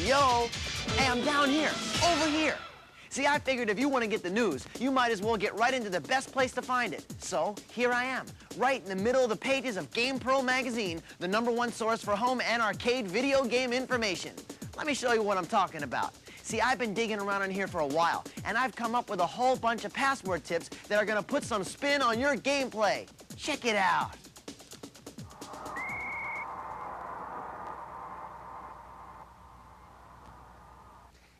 Yo! Hey, I'm down here, over here. See, I figured if you want to get the news, you might as well get right into the best place to find it. So, here I am, right in the middle of the pages of GamePro magazine, the #1 source for home and arcade video game information. Let me show you what I'm talking about. See, I've been digging around in here for a while, and I've come up with a whole bunch of password tips that are gonna put some spin on your gameplay. Check it out.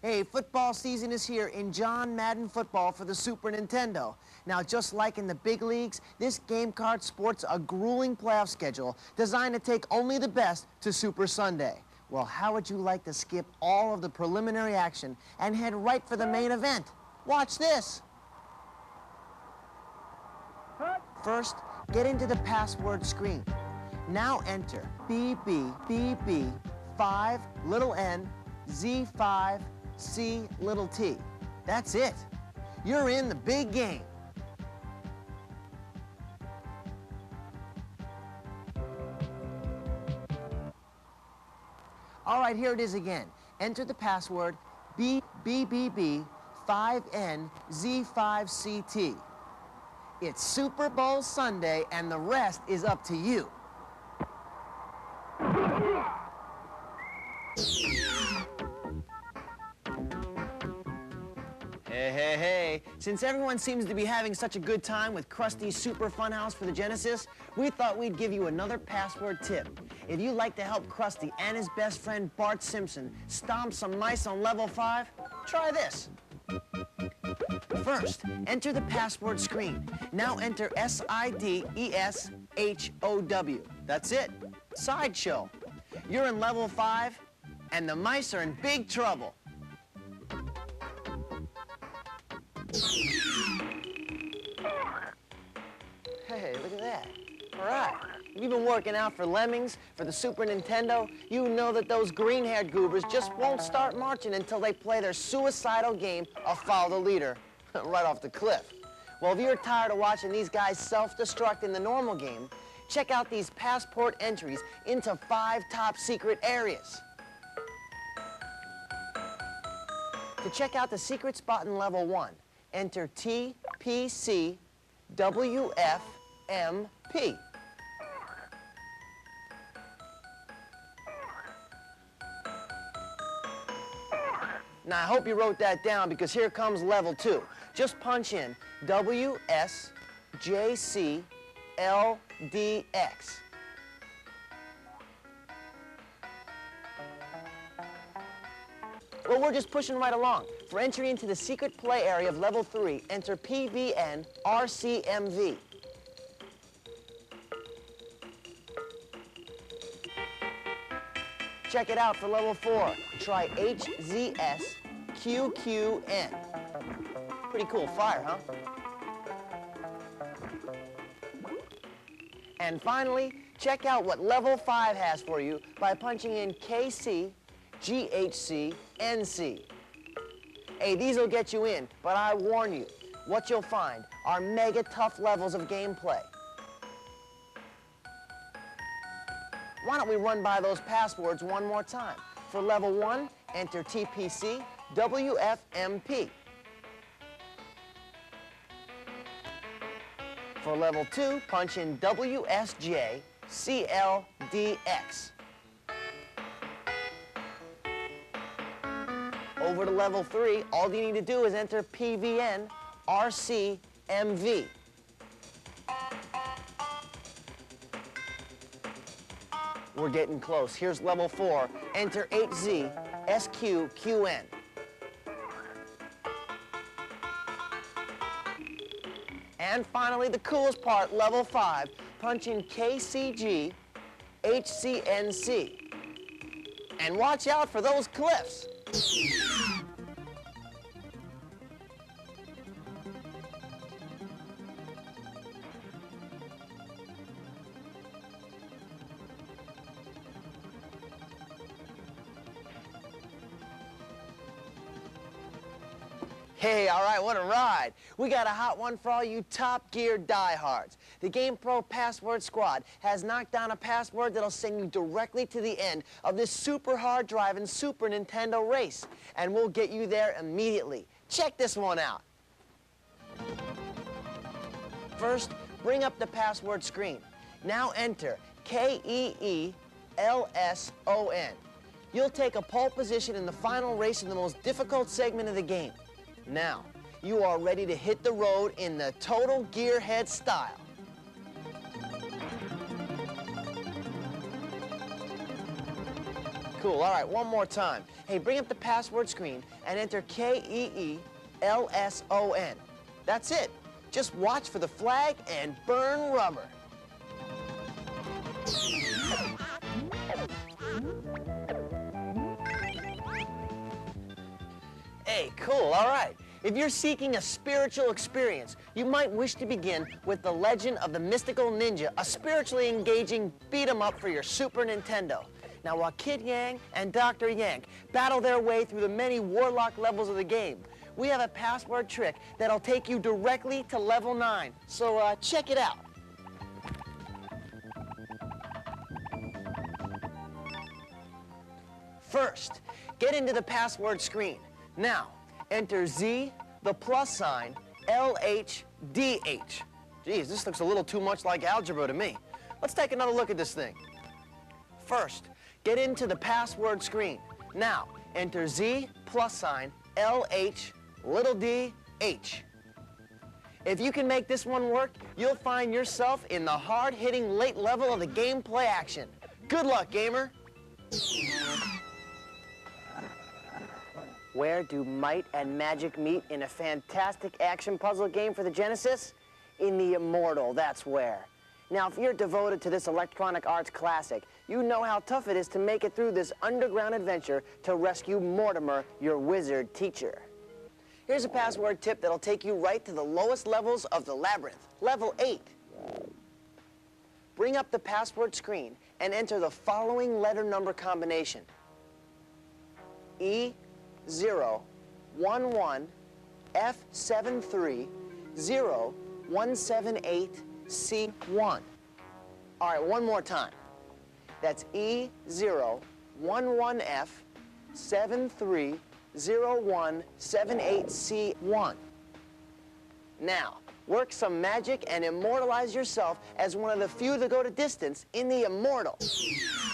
Hey, football season is here in John Madden Football for the Super Nintendo. Now, just like in the big leagues, this game card sports a grueling playoff schedule designed to take only the best to Super Sunday. Well, how would you like to skip all of the preliminary action and head right for the main event? Watch this. First, get into the password screen. Now enter BBBB5 little n Z5 C little t. That's it. You're in the big game. All right, here it is again. Enter the password BBBB5NZ5CT. It's Super Bowl Sunday, and the rest is up to you. Hey, since everyone seems to be having such a good time with Krusty's Super Funhouse for the Genesis, we thought we'd give you another password tip. If you'd like to help Krusty and his best friend Bart Simpson stomp some mice on level 5, try this. First, enter the password screen. Now enter SIDESHOW. That's it. Sideshow. You're in level 5, and the mice are in big trouble. Hey, look at that. All right. If you've been working out for Lemmings, for the Super Nintendo, you know that those green-haired goobers just won't start marching until they play their suicidal game of Follow the Leader right off the cliff. Well, if you're tired of watching these guys self-destruct in the normal game, check out these passport entries into 5 top secret areas. To check out the secret spot in level 1, enter TPCWFMP. Now, I hope you wrote that down because here comes level 2. Just punch in WSJCLDX. Well, we're just pushing right along. For entry into the secret play area of level 3, enter PVNRCMV. Check it out for level 4. Try HZSQQN. Pretty cool fire, huh? And finally, check out what level 5 has for you by punching in KCGHCNC. Hey, these will get you in, but I warn you, what you'll find are mega tough levels of gameplay. Why don't we run by those passwords one more time? For level 1, enter TPCWFMP. For level 2, punch in WSJCLDX. Over to level 3, all you need to do is enter PVNRCMV. We're getting close. Here's level 4. Enter HZSQQN. And finally, the coolest part, level 5. Punch in KCGHCNC. And watch out for those cliffs. Hey, all right, what a ride. We got a hot one for all you Top Gear diehards. The GamePro Password Squad has knocked down a password that'll send you directly to the end of this super hard driving Super Nintendo race. And we'll get you there immediately. Check this one out. First, bring up the password screen. Now enter Keelson. You'll take a pole position in the final race in the most difficult segment of the game. Now, you are ready to hit the road in the total gearhead style. Cool, all right, one more time. Hey, bring up the password screen and enter Keelson. That's it. Just watch for the flag and burn rubber. Hey, cool, all right. If you're seeking a spiritual experience, you might wish to begin with The Legend of the Mystical Ninja, a spiritually engaging beat-em-up for your Super Nintendo. Now, while Kid Yang and Dr. Yank battle their way through the many warlock levels of the game, we have a password trick that'll take you directly to level 9. So, check it out. First, get into the password screen. Now, enter Z, the plus sign, LHDH. Geez, this looks a little too much like algebra to me. Let's take another look at this thing. First, get into the password screen. Now, enter Z, plus sign, LH, little d, H. If you can make this one work, you'll find yourself in the hard-hitting late level of the gameplay action. Good luck, gamer. Where do might and magic meet in a fantastic action puzzle game for the Genesis? In the Immortal, that's where. Now, if you're devoted to this Electronic Arts classic, you know how tough it is to make it through this underground adventure to rescue Mortimer, your wizard teacher. Here's a password tip that'll take you right to the lowest levels of the labyrinth, level 8. Bring up the password screen and enter the following letter number combination. E011 F73 0178C1. All right, one more time. That's E011 F73 0178C1. Now, work some magic and immortalize yourself as one of the few to go the distance in the Immortal.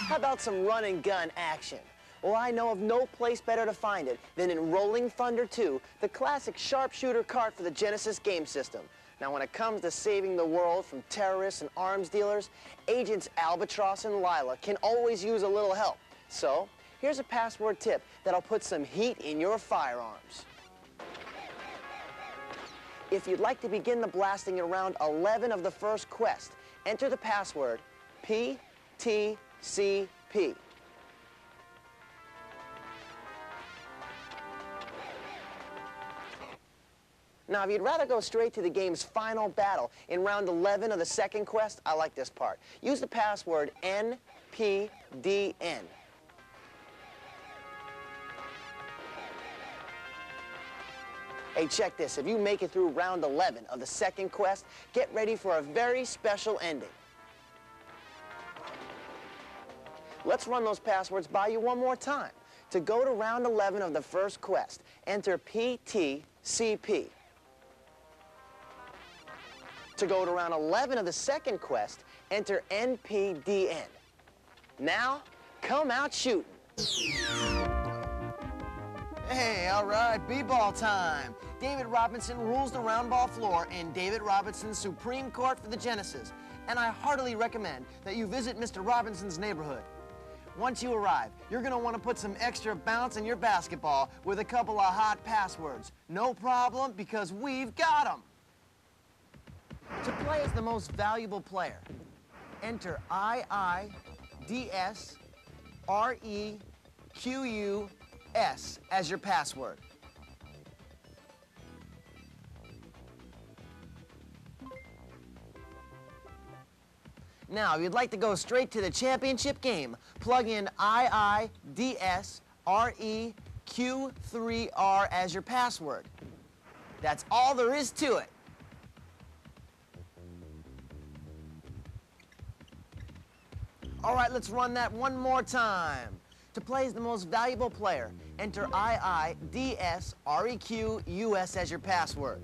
How about some run and gun action? Well, I know of no place better to find it than in Rolling Thunder 2, the classic sharpshooter cart for the Genesis game system. Now, when it comes to saving the world from terrorists and arms dealers, Agents Albatross and Lila can always use a little help. So, here's a password tip that'll put some heat in your firearms. If you'd like to begin the blasting in round 11 of the first quest, enter the password PTCP. Now, if you'd rather go straight to the game's final battle in round 11 of the second quest, I like this part. Use the password NPDN. Hey, check this. If you make it through round 11 of the second quest, get ready for a very special ending. Let's run those passwords by you one more time. To go to round 11 of the first quest, enter PTCP. To go to round 11 of the second quest, enter NPDN. Now, come out shooting. Hey, all right, b-ball time. David Robinson rules the round ball floor in David Robinson's Supreme Court for the Genesis, and I heartily recommend that you visit Mr. Robinson's neighborhood. Once you arrive, you're gonna want to put some extra bounce in your basketball with a couple of hot passwords. No problem, because we've got them. To play as the most valuable player, enter IIDSREQUS as your password. Now, if you'd like to go straight to the championship game, plug in IIDSREQ3R as your password. That's all there is to it. All right, let's run that one more time. To play as the most valuable player, enter IIDSREQUS as your password.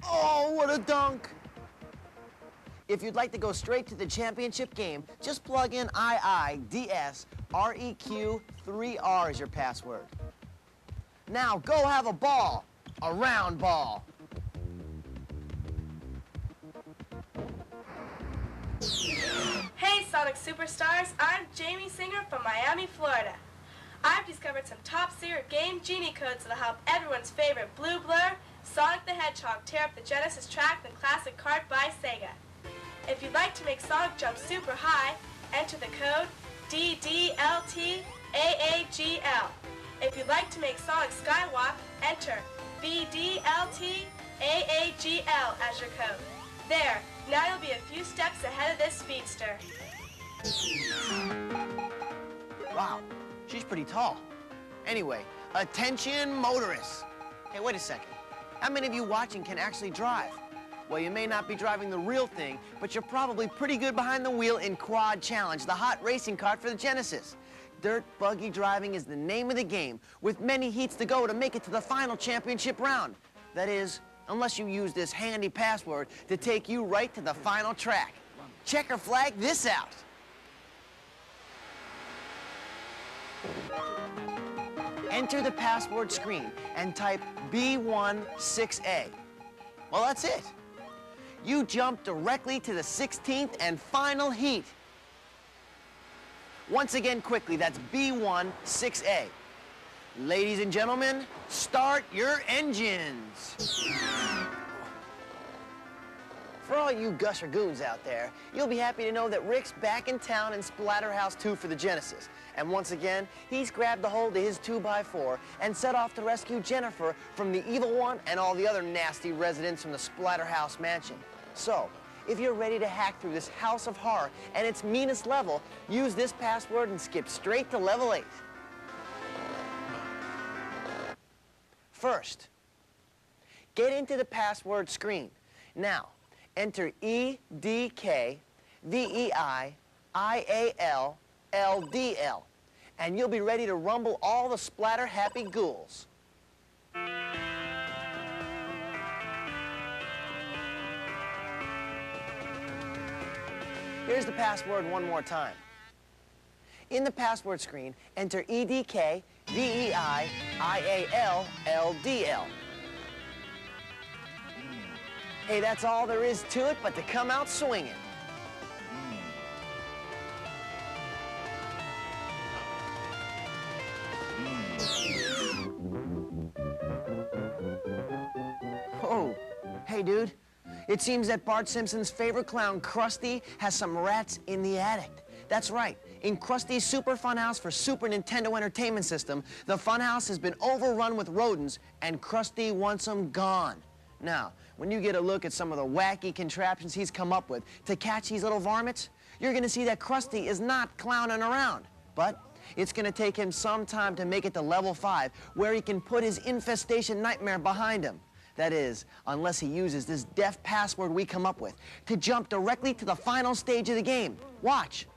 Oh, what a dunk! If you'd like to go straight to the championship game, just plug in IIDSREQ3R as your password. Now go have a ball, a round ball. Hey Sonic Superstars, I'm Jamie Singer from Miami, Florida. I've discovered some top secret game genie codes that'll help everyone's favorite Blue Blur, Sonic the Hedgehog, tear up the Genesis track, the classic cart by Sega. If you'd like to make Sonic jump super high, enter the code DDLTAAGL. If you'd like to make Sonic skywalk, enter BDLTAAGL as your code. There, now you'll be a few steps ahead of this speedster. Wow, she's pretty tall. Anyway, attention motorists. Hey, wait a second. How many of you watching can actually drive? Well, you may not be driving the real thing, but you're probably pretty good behind the wheel in Quad Challenge, the hot racing kart for the Genesis. Dirt buggy driving is the name of the game, with many heats to go to make it to the final championship round. That is, unless you use this handy password to take you right to the final track. Checker flag this out. Enter the password screen and type B16A. Well, that's it. You jump directly to the 16th and final heat. Once again, quickly, that's B16A. Ladies and gentlemen, start your engines. For all you Gusher goons out there, you'll be happy to know that Rick's back in town in Splatterhouse 2 for the Genesis. And once again, he's grabbed a hold of his 2x4 and set off to rescue Jennifer from the Evil One and all the other nasty residents from the Splatterhouse mansion. So, if you're ready to hack through this house of horror and its meanest level, use this password and skip straight to level 8. First, get into the password screen. Now, enter EDKVEIIALLDL, and you'll be ready to rumble all the splatter-happy ghouls. Here's the password one more time. In the password screen, enter EDKVEIIALLDL. Hey, that's all there is to it but to come out swinging. Oh, hey, dude. It seems that Bart Simpson's favorite clown, Krusty, has some rats in the attic. That's right. In Krusty's Super Funhouse for Super Nintendo Entertainment System, the funhouse has been overrun with rodents, and Krusty wants them gone. Now, when you get a look at some of the wacky contraptions he's come up with to catch these little varmints, you're gonna see that Krusty is not clowning around. But it's gonna take him some time to make it to level 5, where he can put his infestation nightmare behind him. That is, unless he uses this deft password we come up with to jump directly to the final stage of the game. Watch.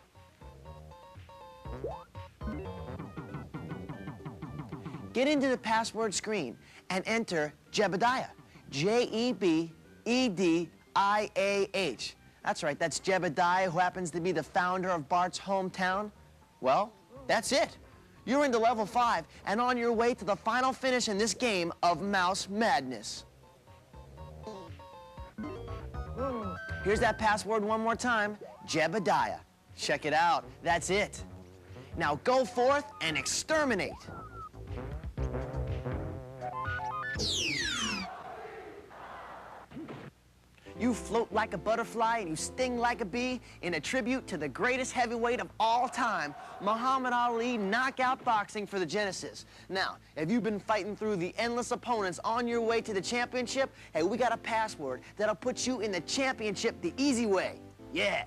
Get into the password screen and enter Jebediah. Jebediah. That's right, that's Jebediah, who happens to be the founder of Bart's hometown. Well, that's it. You're into level 5 and on your way to the final finish in this game of Mouse Madness. Here's that password one more time, Jebediah. Check it out, that's it. Now go forth and exterminate. You float like a butterfly and you sting like a bee in a tribute to the greatest heavyweight of all time, Muhammad Ali knockout boxing for the Genesis. Now, if you've been fighting through the endless opponents on your way to the championship, hey, we got a password that'll put you in the championship the easy way. Yeah.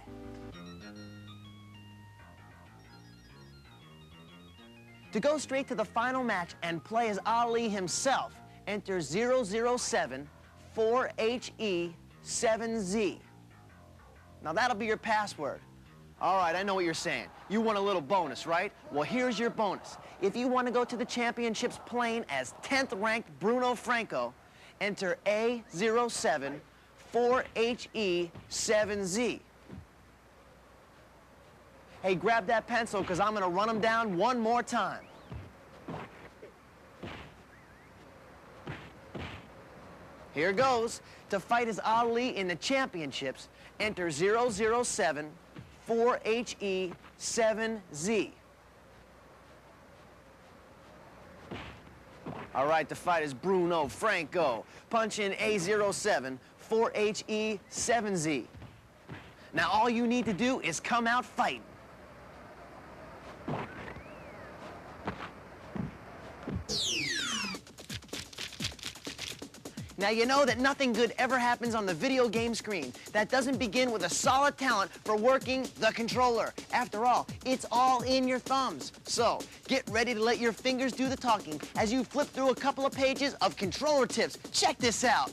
To go straight to the final match and play as Ali himself, enter 007 4HE7Z. Now that'll be your password. All right, I know what you're saying. You want a little bonus, right? Well, here's your bonus. If you want to go to the championships playing as 10th ranked Bruno Franco, enter A07 4HE7Z. Hey, grab that pencil, because I'm going to run them down one more time. Here goes. To fight as Ali in the championships, enter 007 4HE7Z. All right, to fight as Bruno Franco. Punch in A07 4HE7Z. Now all you need to do is come out fighting. Now, you know that nothing good ever happens on the video game screen that doesn't begin with a solid talent for working the controller. After all, it's all in your thumbs. So, get ready to let your fingers do the talking as you flip through a couple of pages of controller tips. Check this out.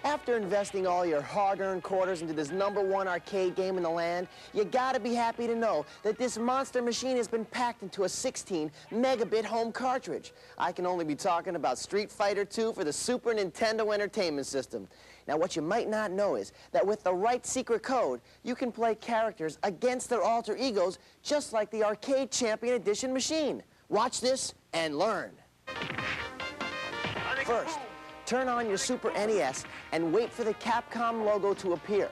After investing all your hard-earned quarters into this #1 arcade game in the land, you gotta be happy to know that this monster machine has been packed into a 16-megabit home cartridge. I can only be talking about Street Fighter II for the Super Nintendo Entertainment System. Now, what you might not know is that with the right secret code, you can play characters against their alter egos just like the Arcade Champion Edition machine. Watch this and learn. First, turn on your Super NES and wait for the Capcom logo to appear.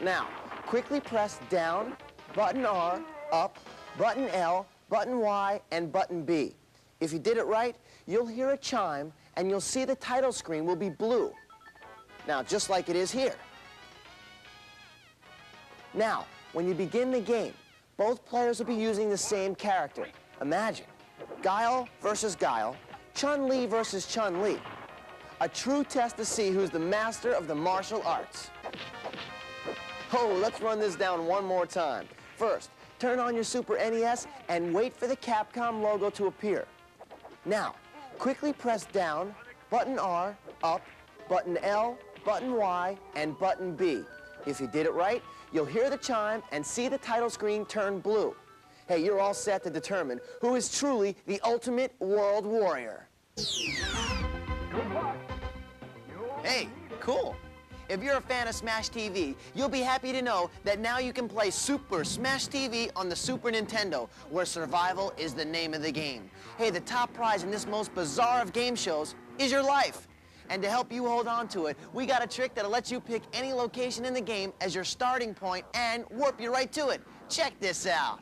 Now, quickly press down, button R, up, button L, button Y, and button B. If you did it right, you'll hear a chime and you'll see the title screen will be blue. Now, just like it is here. Now, when you begin the game, both players will be using the same character. Imagine, Guile versus Guile, Chun-Li versus Chun-Li. A true test to see who's the master of the martial arts. Oh, let's run this down one more time. First, turn on your Super NES and wait for the Capcom logo to appear. Now, quickly press down, button R, up, button L, button Y, and button B. If you did it right, you'll hear the chime and see the title screen turn blue. Hey, you're all set to determine who is truly the ultimate world warrior. Hey, cool. If you're a fan of Smash TV, you'll be happy to know that now you can play Super Smash TV on the Super Nintendo, where survival is the name of the game. Hey, the top prize in this most bizarre of game shows is your life. And to help you hold on to it, we got a trick that'll let you pick any location in the game as your starting point and warp you right to it. Check this out.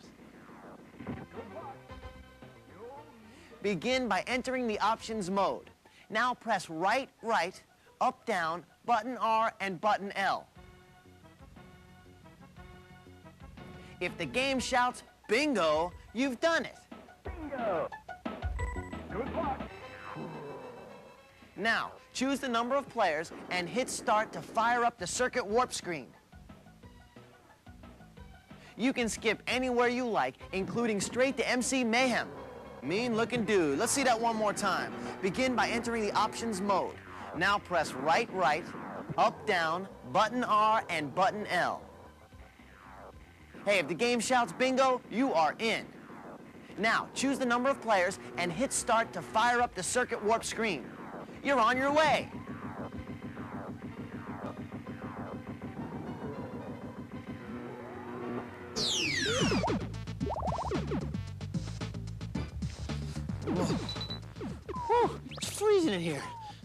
Begin by entering the options mode. Now press right, up, down, button R, and button L. If the game shouts bingo, you've done it. Bingo. Good luck. Now, choose the number of players and hit start to fire up the circuit warp screen. You can skip anywhere you like, including straight to MC Mayhem. Mean-looking dude. Let's see that one more time. Begin by entering the options mode. Now press right, up, down, button R, and button L. Hey, if the game shouts bingo, you are in. Now, choose the number of players and hit start to fire up the circuit warp screen. You're on your way. Whew, it's freezing in here.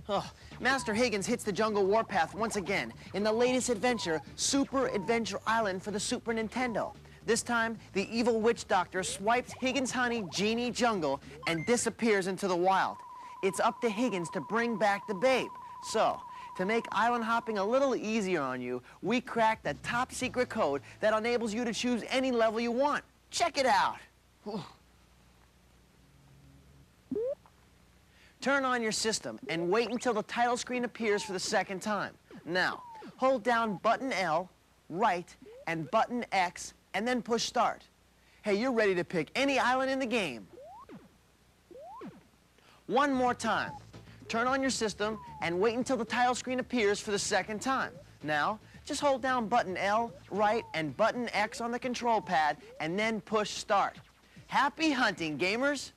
Oh, Master Higgins hits the jungle warpath once again in the latest adventure, Super Adventure Island for the Super Nintendo. This time, the evil witch doctor swipes Higgins' honey, Genie Jungle, and disappears into the wild. It's up to Higgins to bring back the babe. So, to make island hopping a little easier on you, we cracked a top secret code that enables you to choose any level you want. Check it out. Turn on your system and wait until the title screen appears for the second time. Now, hold down button L, right, and button X, and then push start. Hey, you're ready to pick any island in the game. One more time. Turn on your system and wait until the title screen appears for the second time. Now, just hold down button L, right, and button X on the control pad, and then push start. Happy hunting, gamers!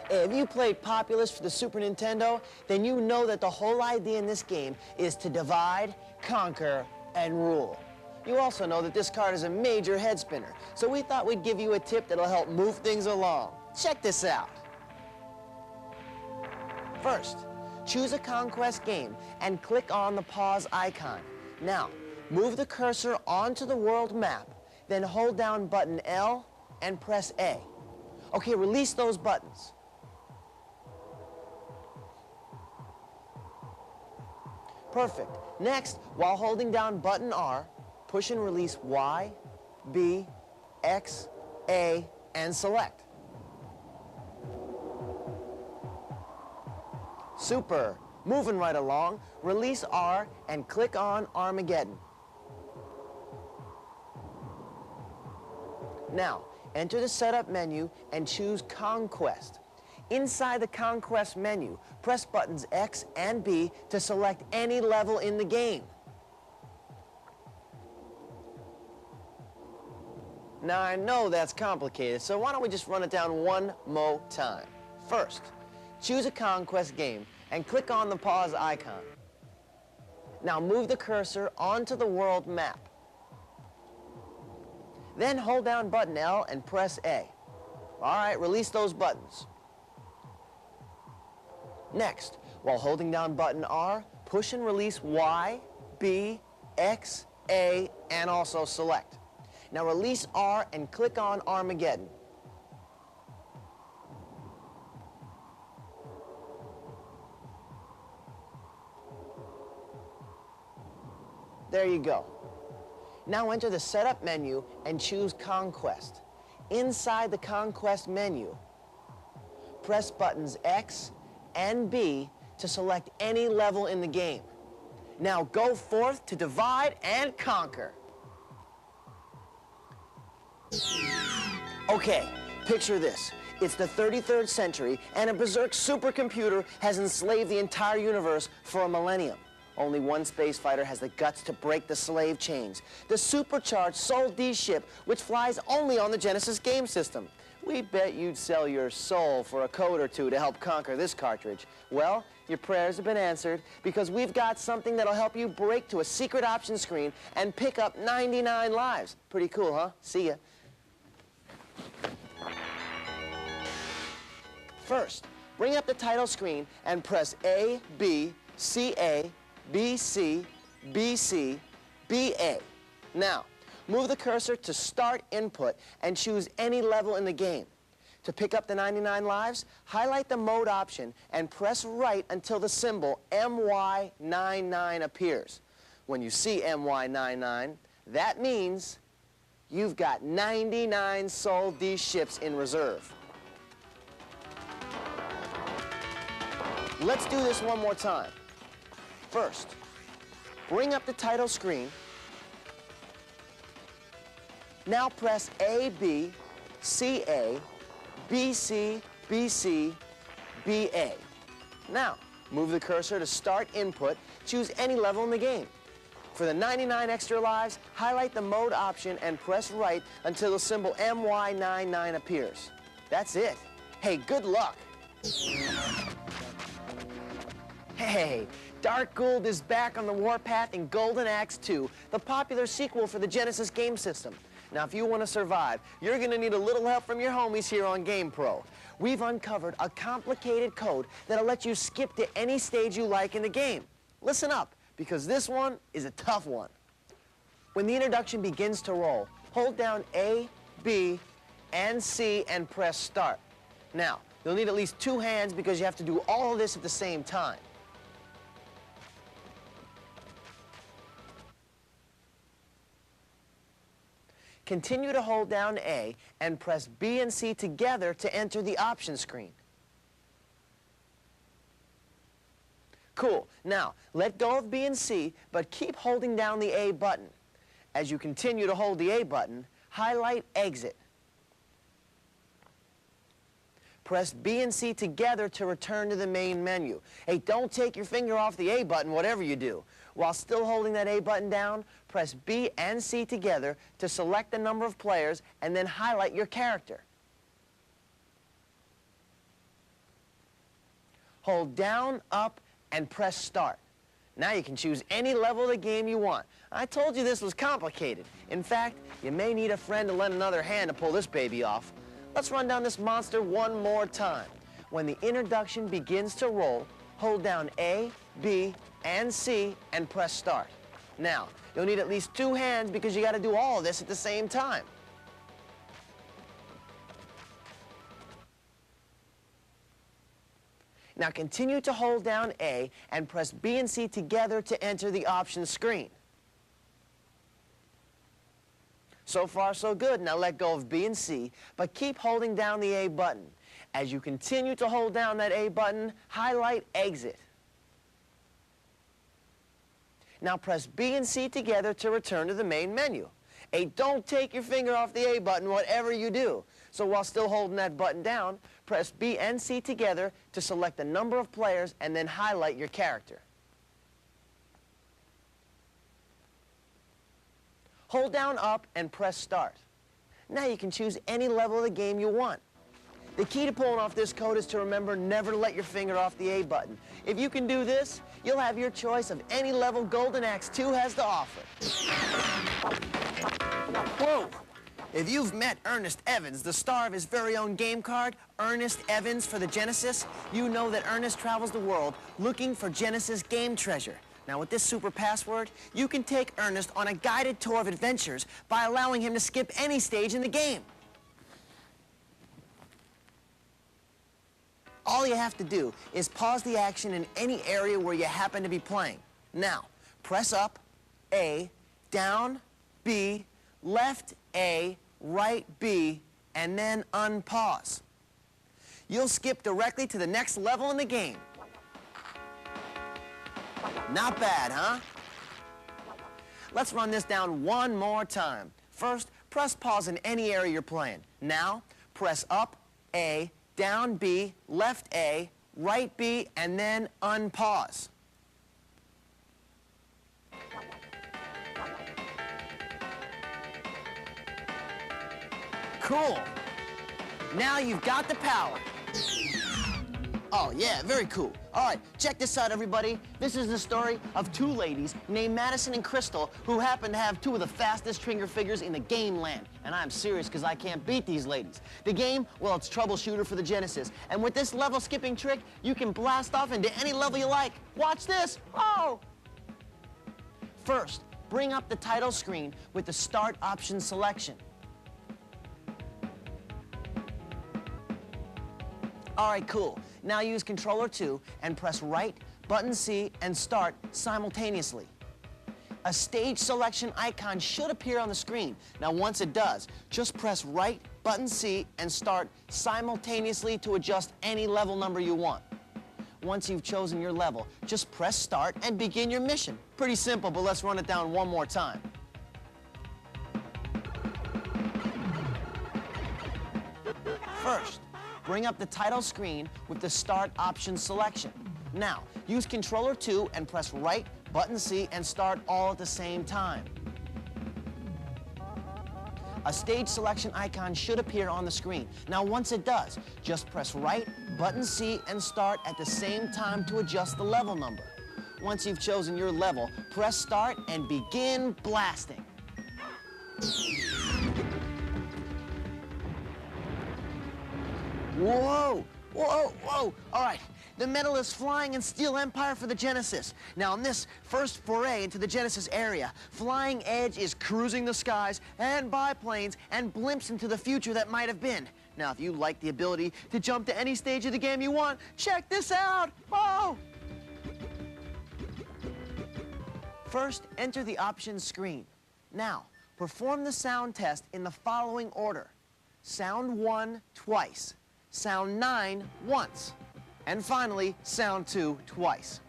If you played Populous for the Super Nintendo, then you know that the whole idea in this game is to divide, conquer, and rule. You also know that this card is a major head spinner, so we thought we'd give you a tip that'll help move things along. Check this out. First, choose a conquest game and click on the pause icon. Now, move the cursor onto the world map, then hold down button L and press A. Okay, release those buttons. Perfect. Next, while holding down button R, push and release Y, B, X, A, and select. Super. Moving right along, release R and click on Armageddon. Now, enter the setup menu and choose Conquest. Inside the Conquest menu, press buttons X and B to select any level in the game. Now, I know that's complicated, so why don't we just run it down one more time. First, choose a Conquest game and click on the pause icon. Now move the cursor onto the world map. Then hold down button L and press A. All right, release those buttons. Next, while holding down button R, push and release Y, B, X, A, and also select. Now release R and click on Armageddon. There you go. Now enter the setup menu and choose Conquest. Inside the Conquest menu, press buttons X and B to select any level in the game. Now go forth to divide and conquer. Okay, picture this. It's the 33rd century, and a berserk supercomputer has enslaved the entire universe for a millennium. Only one space fighter has the guts to break the slave chains. The supercharged Sol D ship, which flies only on the Genesis game system. We bet you'd sell your soul for a code or two to help conquer this cartridge. Well, your prayers have been answered, because we've got something that'll help you break to a secret option screen and pick up 99 lives. Pretty cool, huh? See ya. First, bring up the title screen and press A, B, C, A, B, C, B, C, B, A. Now, move the cursor to Start Input and choose any level in the game. To pick up the 99 lives, highlight the Mode option and press right until the symbol MY99 appears. When you see MY99, that means you've got 99 Sol D ships in reserve. Let's do this one more time. First, bring up the title screen. Now press A, B, C, A, B, C, B, C, B, A. Now, move the cursor to Start Input. Choose any level in the game. For the 99 extra lives, highlight the Mode option and press right until the symbol MY99 appears. That's it. Hey, good luck. Hey, Dark Gould is back on the warpath in Golden Axe 2, the popular sequel for the Genesis game system. Now, if you want to survive, you're going to need a little help from your homies here on GamePro. We've uncovered a complicated code that'll let you skip to any stage you like in the game. Listen up, because this one is a tough one. When the introduction begins to roll, hold down A, B, and C and press Start. Now, you'll need at least 2 hands because you have to do all of this at the same time. Continue to hold down A and press B and C together to enter the option screen. Cool. Now, let go of B and C, but keep holding down the A button. As you continue to hold the A button, highlight Exit. Press B and C together to return to the main menu. Hey, don't take your finger off the A button, whatever you do. While still holding that A button down, press B and C together to select the number of players and then highlight your character. Hold down, up, and press Start. Now you can choose any level of the game you want. I told you this was complicated. In fact, you may need a friend to lend another hand to pull this baby off. Let's run down this monster one more time. When the introduction begins to roll, hold down A, B, and C and press Start. Now, you'll need at least 2 hands because you got to do all of this at the same time. Now continue to hold down A and press B and C together to enter the options screen. So far, so good. Now let go of B and C, but keep holding down the A button. As you continue to hold down that A button, highlight Exit. Now press B and C together to return to the main menu. Hey, don't take your finger off the A button, whatever you do. So while still holding that button down, press B and C together to select the number of players and then highlight your character. Hold down Up and press Start. Now you can choose any level of the game you want. The key to pulling off this code is to remember never to let your finger off the A button. If you can do this, you'll have your choice of any level Golden Axe 2 has to offer. Whoa! If you've met Ernest Evans, the star of his very own game card, Ernest Evans for the Genesis, you know that Ernest travels the world looking for Genesis game treasure. Now, with this super password, you can take Ernest on a guided tour of adventures by allowing him to skip any stage in the game. All you have to do is pause the action in any area where you happen to be playing. Now, press up, A, down, B, left, A, right, B, and then unpause. You'll skip directly to the next level in the game. Not bad, huh? Let's run this down one more time. First, press pause in any area you're playing. Now, press up, A, down B, left A, right B, and then unpause. Cool. Now you've got the power. Oh, yeah, very cool. All right, check this out, everybody. This is the story of 2 ladies named Madison and Crystal who happen to have 2 of the fastest trigger figures in the game land. And I'm serious because I can't beat these ladies. The game, well, it's Troubleshooter for the Genesis. And with this level skipping trick, you can blast off into any level you like. Watch this. Oh! First, bring up the title screen with the Start option selection. All right, cool. Now use Controller 2 and press right, button C, and Start simultaneously. A stage selection icon should appear on the screen. Now, once it does, just press right, button C, and Start simultaneously to adjust any level number you want. Once you've chosen your level, just press Start and begin your mission. Pretty simple, but let's run it down one more time. First, bring up the title screen with the Start option selection. Now, use Controller 2 and press right, button C, and Start all at the same time. A stage selection icon should appear on the screen. Now, once it does, just press right, button C, and Start at the same time to adjust the level number. Once you've chosen your level, press Start and begin blasting. Whoa! Whoa, whoa! All right, the medal is Flying in Steel Empire for the Genesis. Now, in this first foray into the Genesis area, Flying Edge is cruising the skies and biplanes and blimps into the future that might have been. Now, if you like the ability to jump to any stage of the game you want, check this out! Whoa! First, enter the options screen. Now, perform the sound test in the following order. Sound 1 twice. Sound 9 once. And finally, sound 2 twice.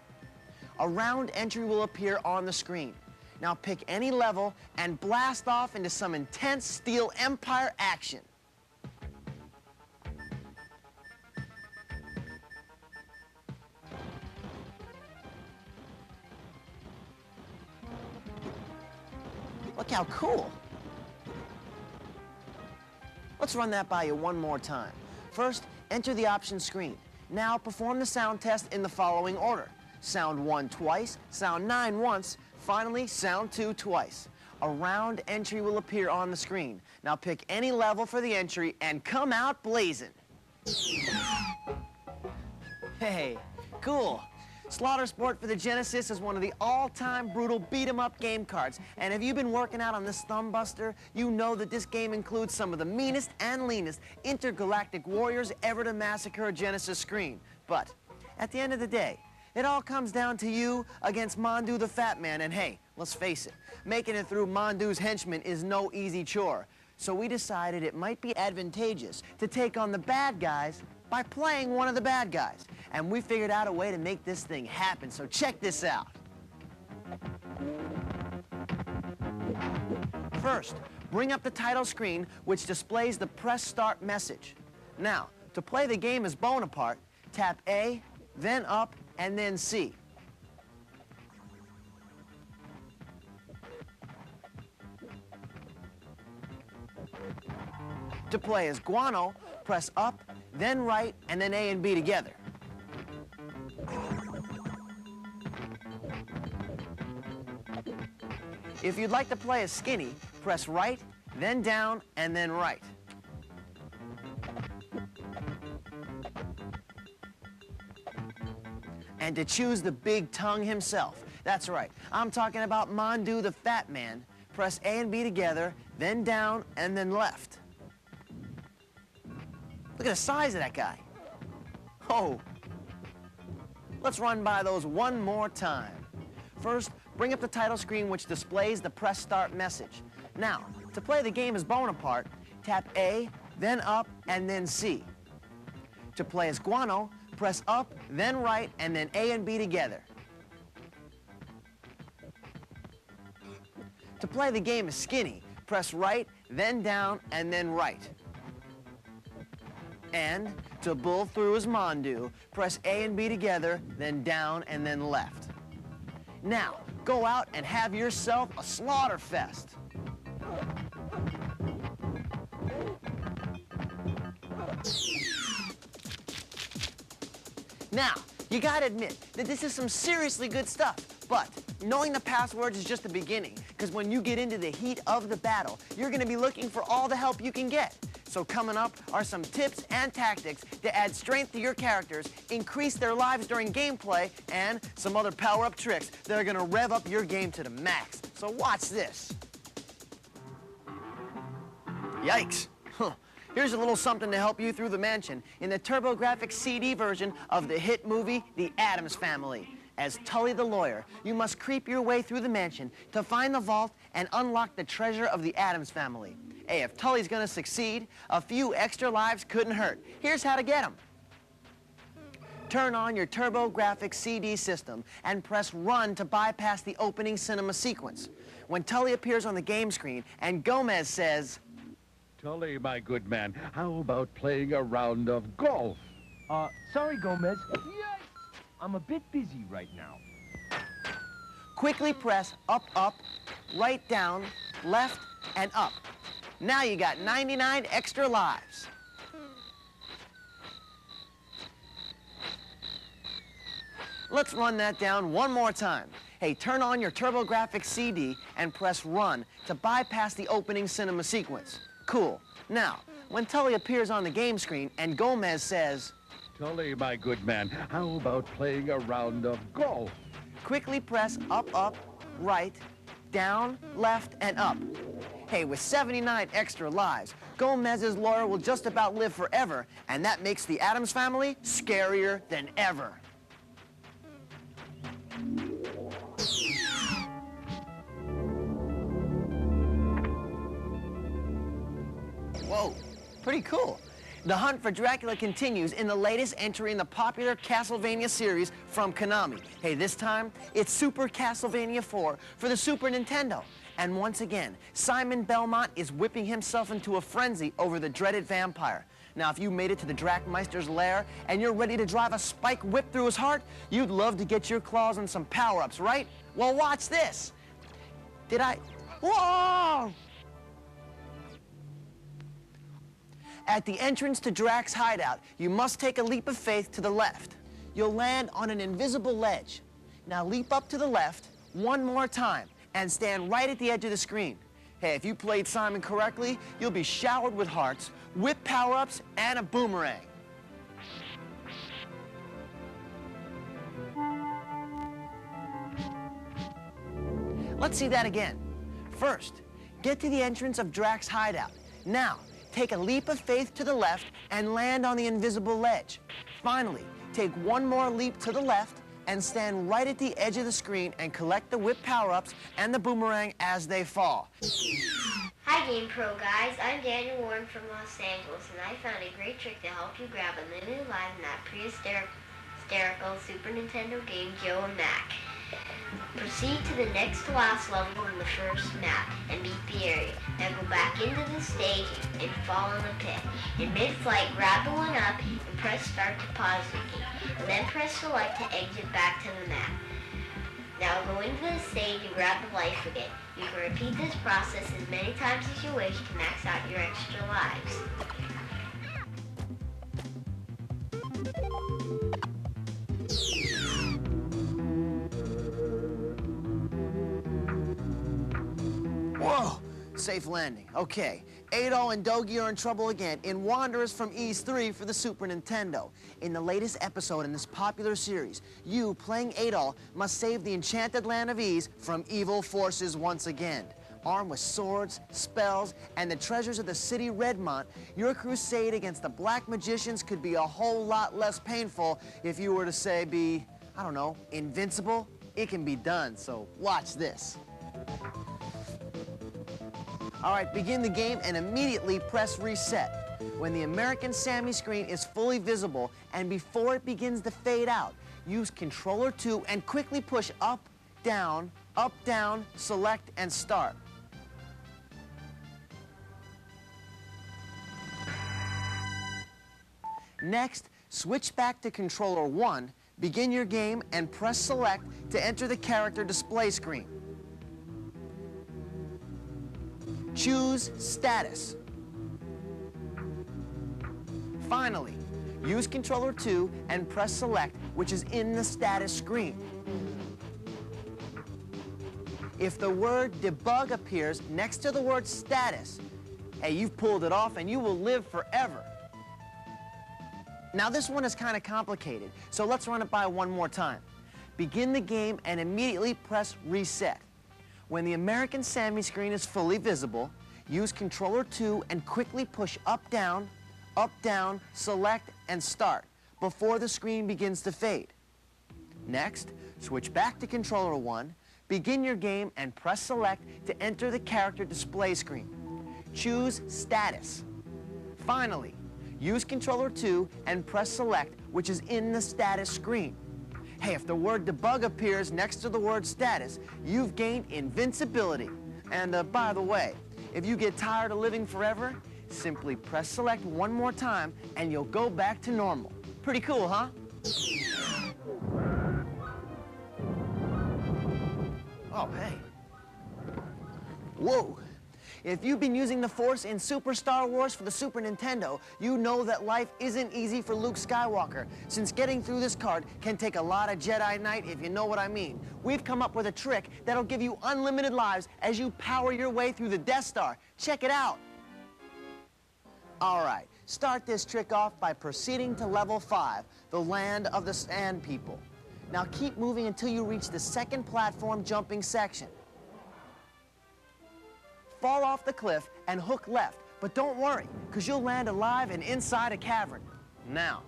a round entry will appear on the screen. Now pick any level and blast off into some intense Steel Empire action. Look how cool. Let's run that by you one more time. First, enter the options screen. Now perform the sound test in the following order. Sound 1 twice, sound 9 once, finally sound 2 twice. A round entry will appear on the screen. Now pick any level for the entry and come out blazing. Hey, cool. Slaughter Sport for the Genesis is one of the all-time brutal beat-em-up game cards. And if you've been working out on this thumb buster, you know that this game includes some of the meanest and leanest intergalactic warriors ever to massacre a Genesis screen. But at the end of the day, it all comes down to you against Mondu the Fat Man. And hey, let's face it, making it through Mondu's henchmen is no easy chore. So we decided it might be advantageous to take on the bad guys by playing one of the bad guys. And we figured out a way to make this thing happen, so check this out. First, bring up the title screen, which displays the press start message. Now, to play the game as Bonaparte, tap A, then up, and then C. To play as Guano, press up, then right, and then A and B together. If you'd like to play as Skinny, press right, then down, and then right. And to choose the big tongue himself, that's right, I'm talking about Mondu the Fat Man, press A and B together, then down, and then left. Look at the size of that guy. Oh. Let's run by those one more time. First, bring up the title screen, which displays the press start message. Now, to play the game as Bonaparte, tap A, then up, and then C. To play as Guano, press up, then right, and then A and B together. To play the game as Skinny, press right, then down, and then right. And to bull through as Mondu, press A and B together, then down and then left. Now, go out and have yourself a slaughter fest. Now, you gotta admit that this is some seriously good stuff, but knowing the passwords is just the beginning, because when you get into the heat of the battle, you're gonna be looking for all the help you can get. So coming up are some tips and tactics to add strength to your characters, increase their lives during gameplay, and some other power-up tricks that are gonna rev up your game to the max. So watch this. Yikes. Huh. Here's a little something to help you through the mansion in the TurboGrafx CD version of the hit movie, The Addams Family. As Tully the lawyer, you must creep your way through the mansion to find the vault and unlock the treasure of the Addams Family. Hey, if Tully's gonna succeed, a few extra lives couldn't hurt. Here's how to get them. Turn on your TurboGrafx CD system and press run to bypass the opening cinema sequence. When Tully appears on the game screen and Gomez says, Tully, my good man, how about playing a round of golf? Sorry, Gomez. Yikes! I'm a bit busy right now. quickly press up, up, right, down, left, and up. Now you got 99 extra lives. Let's run that down one more time. Hey, turn on your TurboGrafx CD and press run to bypass the opening cinema sequence. Cool. Now, when Tully appears on the game screen and Gomez says, Tully, my good man, how about playing a round of golf? quickly press up, up, right, down, left, and up. Hey, with 79 extra lives, Gomez's lawyer will just about live forever, and that makes the Addams Family scarier than ever. Whoa, pretty cool. The hunt for Dracula continues in the latest entry in the popular Castlevania series from Konami. Hey, this time, it's Super Castlevania 4 for the Super Nintendo. And once again, Simon Belmont is whipping himself into a frenzy over the dreaded vampire. Now, if you made it to the Dracmeister's lair and you're ready to drive a spike whip through his heart, you'd love to get your claws on some power-ups, right? Well, watch this. Whoa! At the entrance to Drac's hideout, you must take a leap of faith to the left. You'll land on an invisible ledge. Now leap up to the left one more time and stand right at the edge of the screen. Hey, if you played Simon correctly, you'll be showered with hearts, whip power-ups, and a boomerang. Let's see that again. First, get to the entrance of Drac's hideout. Now, take a leap of faith to the left and land on the invisible ledge. Finally, take one more leap to the left and stand right at the edge of the screen and collect the whip power-ups and the boomerang as they fall. Hi GamePro guys, I'm Daniel Warren from Los Angeles, and I found a great trick to help you grab unlimited lives in that pre-hysterical Super Nintendo game Joe and Mac. Proceed to the next to last level in the first map and beat the area. Then go back into the stage and fall in the pit. In mid-flight, grab the one-up and press start to pause the game. And then press select to exit back to the map. Now go into the stage and grab the life again. You can repeat this process as many times as you wish to max out your extra lives. Whoa! Safe landing. Okay. Adol and Dogi are in trouble again in Wanderers from Ys 3 for the Super Nintendo. In the latest episode in this popular series, you, playing Adol, must save the enchanted land of Ys from evil forces once again. Armed with swords, spells, and the treasures of the city Redmont, your crusade against the black magicians could be a whole lot less painful if you were to, say, be, I don't know, invincible. It can be done, so watch this. All right, begin the game and immediately press reset. When the American Sammy screen is fully visible and before it begins to fade out, use Controller 2 and quickly push up, down, select, and start. Next, switch back to Controller 1, begin your game, and press select to enter the character display screen. Choose Status. Finally, use Controller 2 and press Select, which is in the status screen. If the word Debug appears next to the word Status, hey, you've pulled it off and you will live forever. Now this one is kind of complicated, so let's run it by one more time. Begin the game and immediately press Reset. When the American Sammy screen is fully visible, use Controller 2 and quickly push up, down, select, and start before the screen begins to fade. Next, switch back to Controller 1, begin your game, and press select to enter the character display screen. Choose Status. Finally, use Controller 2 and press select, which is in the status screen. Hey, if the word Debug appears next to the word Status, you've gained invincibility. And by the way, if you get tired of living forever, simply press select one more time and you'll go back to normal. Pretty cool, huh? Oh, hey. Whoa. If you've been using the Force in Super Star Wars for the Super Nintendo, you know that life isn't easy for Luke Skywalker, since getting through this card can take a lot of Jedi Knight, if you know what I mean. We've come up with a trick that'll give you unlimited lives as you power your way through the Death Star. Check it out. All right, start this trick off by proceeding to level 5, the land of the Sand People. Now keep moving until you reach the second platform jumping section. Fall off the cliff and hook left, but don't worry, because you'll land alive and inside a cavern. Now,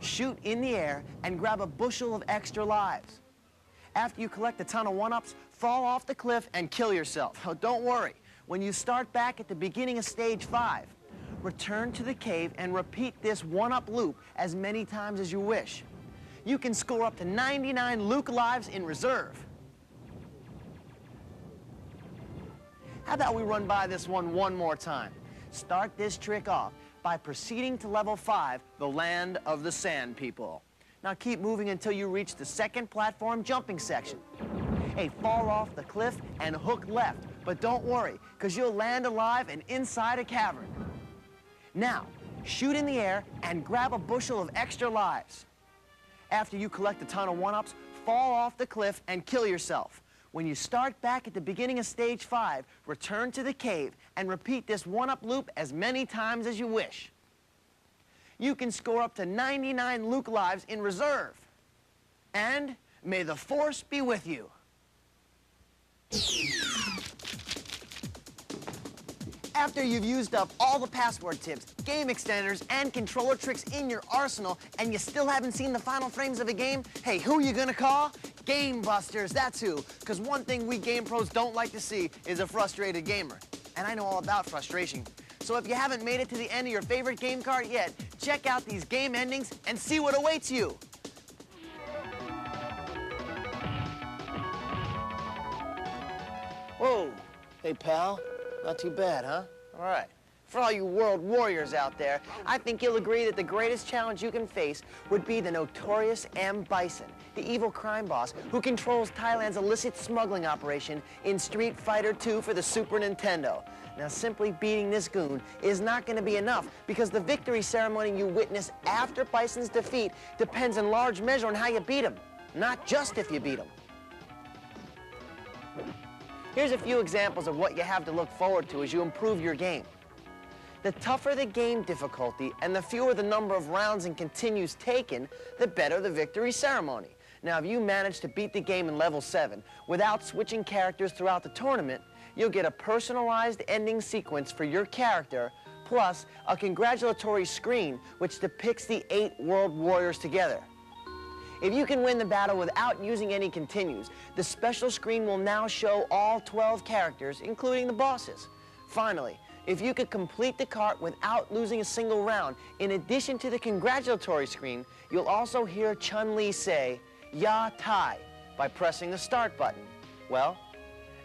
shoot in the air and grab a bushel of extra lives. After you collect a ton of one-ups, fall off the cliff and kill yourself. Oh, don't worry, when you start back at the beginning of stage 5, return to the cave and repeat this one-up loop as many times as you wish. You can score up to 99 Luke lives in reserve. How about we run by this one more time? Start this trick off by proceeding to level 5, the land of the sand people. Now keep moving until you reach the second platform jumping section. Hey, fall off the cliff and hook left, but don't worry, because you'll land alive and inside a cavern. Now, shoot in the air and grab a bushel of extra lives. After you collect a ton of one-ups, fall off the cliff and kill yourself. When you start back at the beginning of stage 5, return to the cave and repeat this one-up loop as many times as you wish. You can score up to 99 Luke lives in reserve. And may the Force be with you. After you've used up all the password tips, game extenders, and controller tricks in your arsenal, and you still haven't seen the final frames of a game, hey, who are you gonna call? Gamebusters, that's who. Because one thing we game pros don't like to see is a frustrated gamer. And I know all about frustration. So if you haven't made it to the end of your favorite game card yet, check out these game endings and see what awaits you. Whoa, hey pal, not too bad, huh? All right. For all you world warriors out there, I think you'll agree that the greatest challenge you can face would be the notorious M. Bison, the evil crime boss who controls Thailand's illicit smuggling operation in Street Fighter II for the Super Nintendo. Now, simply beating this goon is not going to be enough because the victory ceremony you witness after Bison's defeat depends in large measure on how you beat him, not just if you beat him. Here's a few examples of what you have to look forward to as you improve your game. The tougher the game difficulty and the fewer the number of rounds and continues taken, the better the victory ceremony. Now, if you manage to beat the game in level 7 without switching characters throughout the tournament, you'll get a personalized ending sequence for your character, plus a congratulatory screen which depicts the 8 world warriors together. If you can win the battle without using any continues, the special screen will now show all 12 characters, including the bosses. Finally, if you could complete the cart without losing a single round, in addition to the congratulatory screen, you'll also hear Chun-Li say, "Ya Tai," by pressing the start button. Well,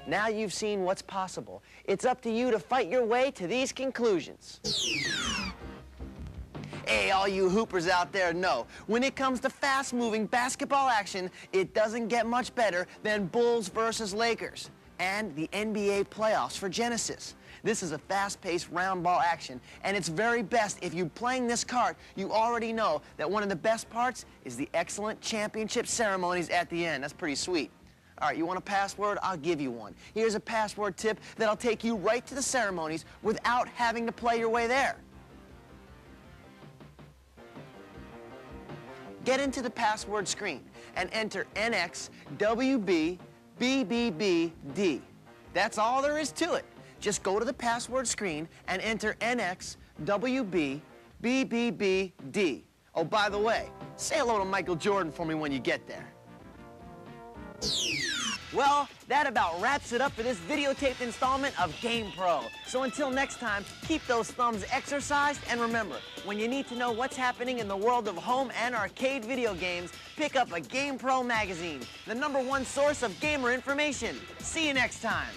now you've seen what's possible. It's up to you to fight your way to these conclusions. Hey, all you hoopers out there know, when it comes to fast-moving basketball action, it doesn't get much better than Bulls versus Lakers and the NBA playoffs for Genesis. This is a fast-paced round ball action, and it's very best if you're playing this cart, you already know that one of the best parts is the excellent championship ceremonies at the end. That's pretty sweet. All right, you want a password? I'll give you one. Here's a password tip that'll take you right to the ceremonies without having to play your way there. Get into the password screen and enter NXWBBBBD. That's all there is to it. Just go to the password screen and enter NXWBBBBD. Oh, by the way, say hello to Michael Jordan for me when you get there. Well, that about wraps it up for this videotaped installment of GamePro. So until next time, keep those thumbs exercised, and remember, when you need to know what's happening in the world of home and arcade video games, pick up a GamePro magazine, the #1 source of gamer information. See you next time.